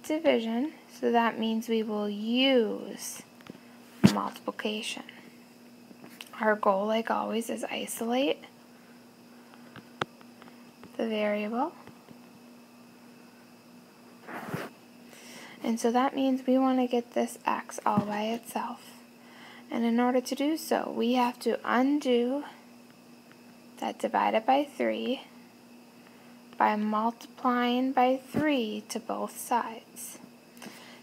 division, so that means we will use multiplication. Our goal, like always, is isolate the variable. And so that means we want to get this x all by itself. And in order to do so, we have to undo that divided by 3 by multiplying by 3 to both sides.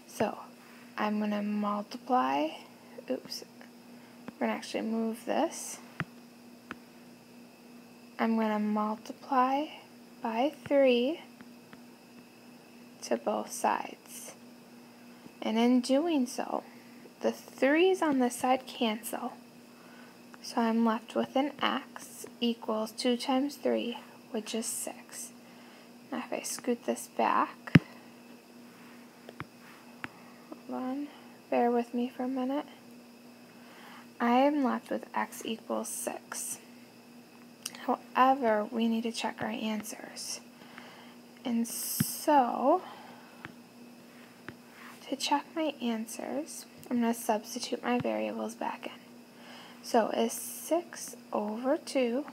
So I'm going to multiply, we're going to actually move this. I'm going to multiply by 3 to both sides. And in doing so, the 3's on this side cancel. So I'm left with an x equals 2 times 3, which is 6. Now if I scoot this back, hold on, bear with me for a minute. I am left with x equals 6. However, we need to check our answers. And so, to check my answers, I'm going to substitute my variables back in. So is 6 over 3,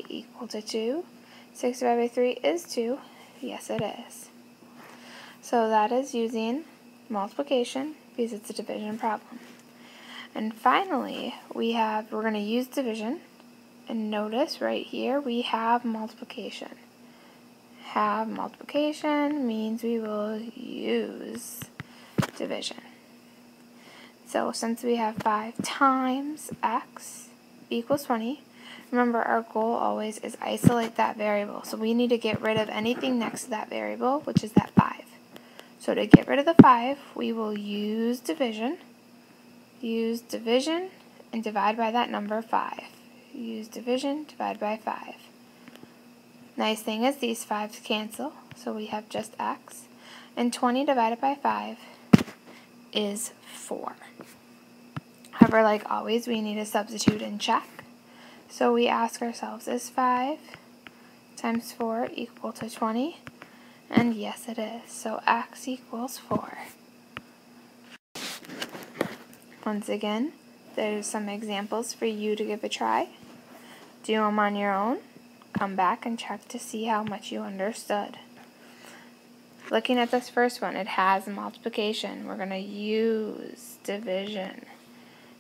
equal to 2? 6 divided by 3 is 2. Yes, it is. So that is using multiplication because it's a division problem. And finally, we're going to use division. And notice right here we have multiplication. Have multiplication means we will use division. So since we have 5 times x equals 20, remember our goal always is isolate that variable. So we need to get rid of anything next to that variable, which is that 5. So to get rid of the 5, we will use division. Use division and divide by that number 5. Use division, divide by 5. Nice thing is these 5's cancel, so we have just x. And 20 divided by 5 is 4. However, like always, we need to substitute and check. So we ask ourselves, is 5 times 4 equal to 20? And yes, it is. So x equals 4. Once again, there's some examples for you to give a try. Do them on your own. Come back and check to see how much you understood. Looking at this first one, it has multiplication. We're going to use division.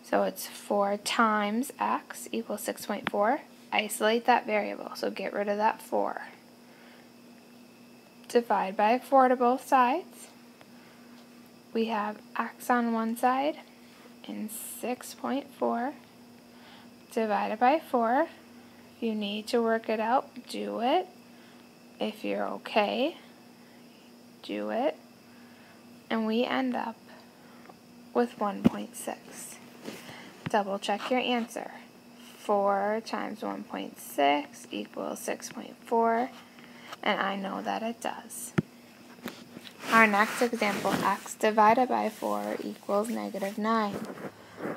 So it's 4 times x equals 6.4. Isolate that variable, so get rid of that 4. Divide by 4 to both sides. We have x on one side and 6.4 divided by 4. If you need to work it out, do it. If you're okay, do it. And we end up with 1.6. Double check your answer. 4 times 1.6 equals 6.4, and I know that it does. Our next example, x divided by 4 equals -9,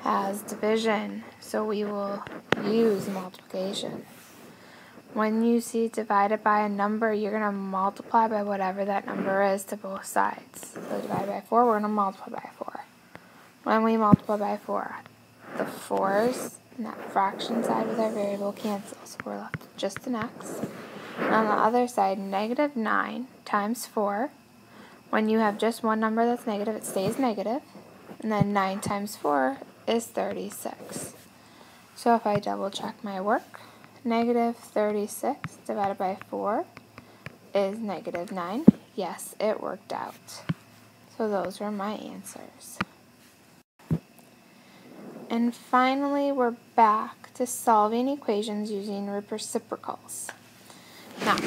has division, so we will use multiplication. When you see divided by a number, you're going to multiply by whatever that number is to both sides. So divided by 4, we're going to multiply by 4. When we multiply by 4, the 4's in that fraction side with our variable cancel, so we're left with just an x. And on the other side, -9 times 4. When you have just one number that's negative, it stays negative. And then 9 times 4 is 36. So if I double check my work, -36 divided by 4 is -9. Yes, it worked out. So those were my answers. And finally, we're back to solving equations using reciprocals. Now,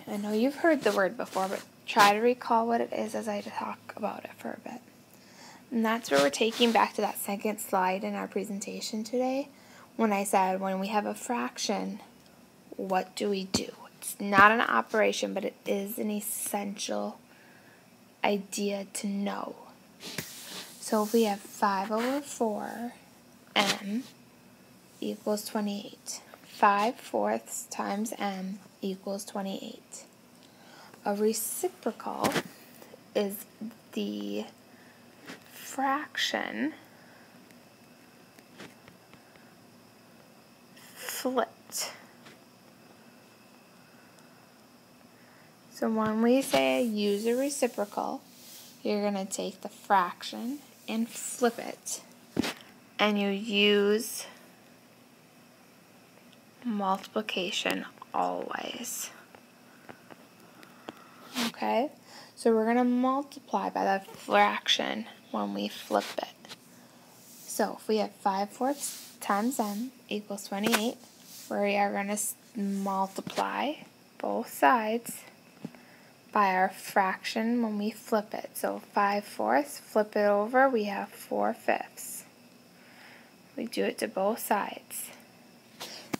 I know you've heard the word before, but try to recall what it is as I talk about it for a bit. And that's where we're taking back to that second slide in our presentation today, when I said when we have a fraction, what do we do? It's not an operation, but it is an essential idea to know. So if we have 5 over 4 m equals 28. 5/4 times m equals 28. a reciprocal is the fraction flipped. So when we say use a reciprocal, you're going to take the fraction and flip it. And you use multiplication always. Okay? So we're going to multiply by the fraction when we flip it. So if we have 5/4 times n equals 28, we are going to multiply both sides by our fraction when we flip it. So 5/4, flip it over, we have 4/5. We do it to both sides.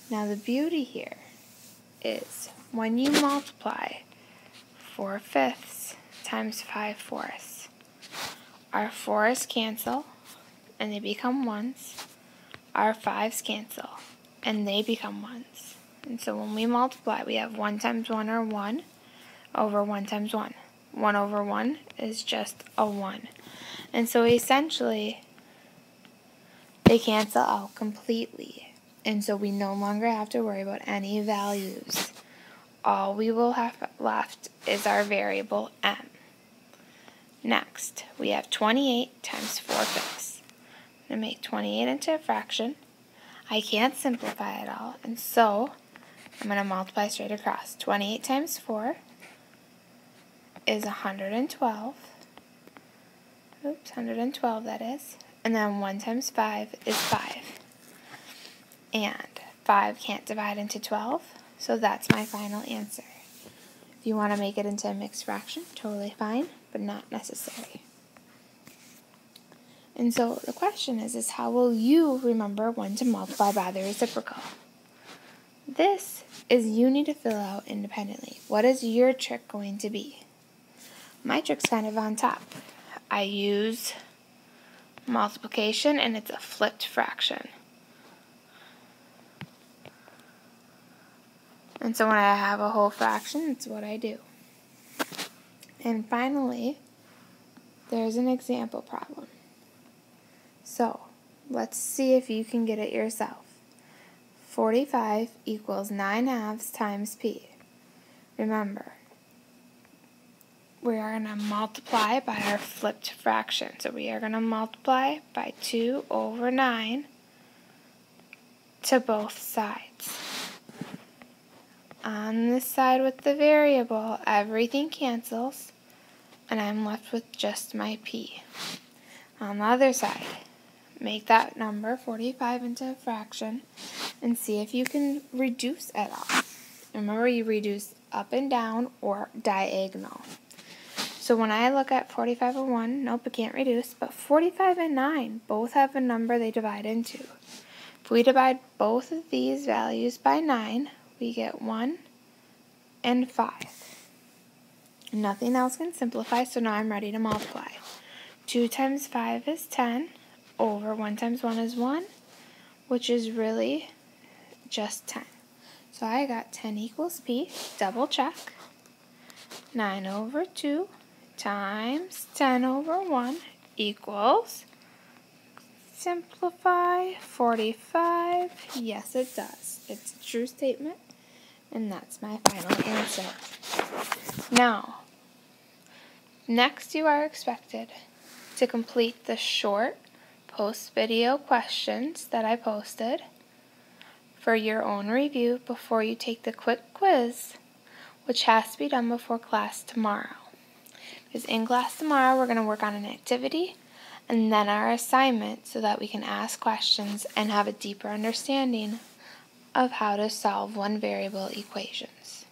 Now the beauty here is when you multiply 4/5 times 5/4, our 4's cancel and they become 1's. Our 5's cancel and they become 1's. And so when we multiply, we have 1 times 1 or 1 over 1 times 1. 1 over 1 is just a 1. And so essentially, they cancel out completely. And so we no longer have to worry about any values. All we will have left is our variable m. Next, we have 28 times 4/5. I'm going to make 28 into a fraction. I can't simplify it all, and so I'm going to multiply straight across. 28 times 4 is 112. Oops, 112 that is. And then 1 times 5 is 5. And 5 can't divide into 12, so that's my final answer. If you want to make it into a mixed fraction, totally fine, but not necessary. And so the question is how will you remember when to multiply by the reciprocal? This is you need to fill out independently. What is your trick going to be? My trick's kind of on top. I use multiplication and it's a flipped fraction. And so when I have a whole fraction, it's what I do. And finally, there's an example problem. So, let's see if you can get it yourself. 45 equals 9/2 times p. Remember, we are going to multiply by our flipped fraction. So we are going to multiply by 2 over 9 to both sides. On this side with the variable, everything cancels, and I'm left with just my p. On the other side, make that number 45 into a fraction and see if you can reduce at all. Remember, you reduce up and down or diagonal. So when I look at 45 and 1, nope, I can't reduce, but 45 and 9 both have a number they divide into. If we divide both of these values by 9, we get 1 and 5. Nothing else can simplify, so now I'm ready to multiply. 2 times 5 is 10, over 1 times 1 is 1, which is really just 10. So I got 10 equals p, double check. 9 over 2 times 10 over 1 equals, simplify, 45. Yes, it does. It's a true statement, and that's my final answer. Now, next you are expected to complete the short post-video questions that I posted for your own review before you take the quick quiz, which has to be done before class tomorrow. Because in class tomorrow, we're going to work on an activity and then our assignment so that we can ask questions and have a deeper understanding of how to solve one variable equations.